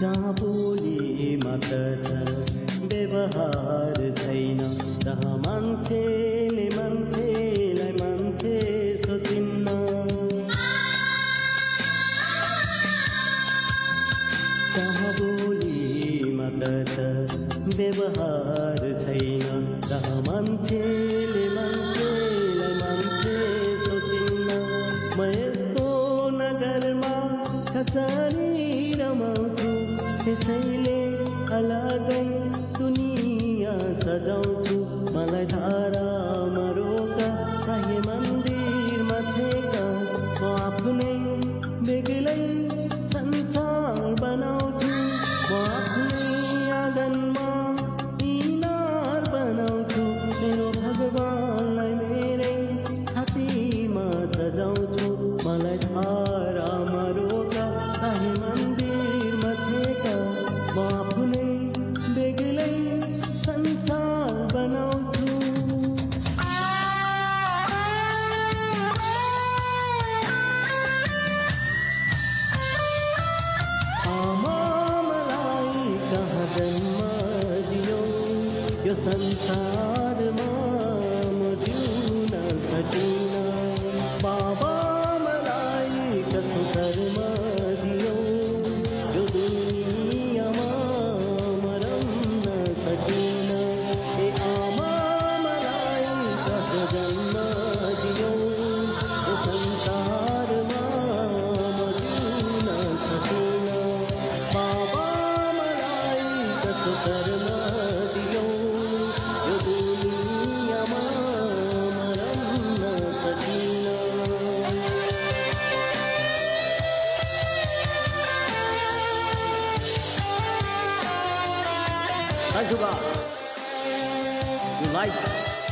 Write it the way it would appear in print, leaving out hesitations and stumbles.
जहाँ बोली मात्र छ व्यवहार छैन, जहाँ मान्छेले मान्छेलाई मान्छे सोचिन्न। जहाँ बोली मात्र छ व्यवहार छैन, जहाँ मान्छेले मान्छेलाई मान्छे सोचिन्न। म यस्तो नगरमा कसरी रमाउँछु, त्यसैले अलगै दुनिया सजाउँछु। मलाई धारामा रोक, चाहे मन्दिरमा छेक, म आफ्नै बेग्लै संसार बनाउँछु। म आफ्नै आँगनमा इनार बनाउँछु, मेरो भगवानलाई मेरै छातीमा सजाउँछु। मलाई धारामा रोक, चाहे मन्दिरमा छेक, म आफ्नै बेग्लै संसार बनाउँछु। आमा मलाई कहाँ जन्म दियो, यो संसारमा म जिउन सकिन। बाबा मलाई कस्तो कर्म दियो, यो दुनियाँमा मरन सकिन। ए आमा मलाई कहाँ जन्म दियो, यो संसारमा म जिउन सकिन। बाबा मलाई कस्तो कर्म दियो, यो दुनियाँमा मरन सकिन। Thank you guys. You like this?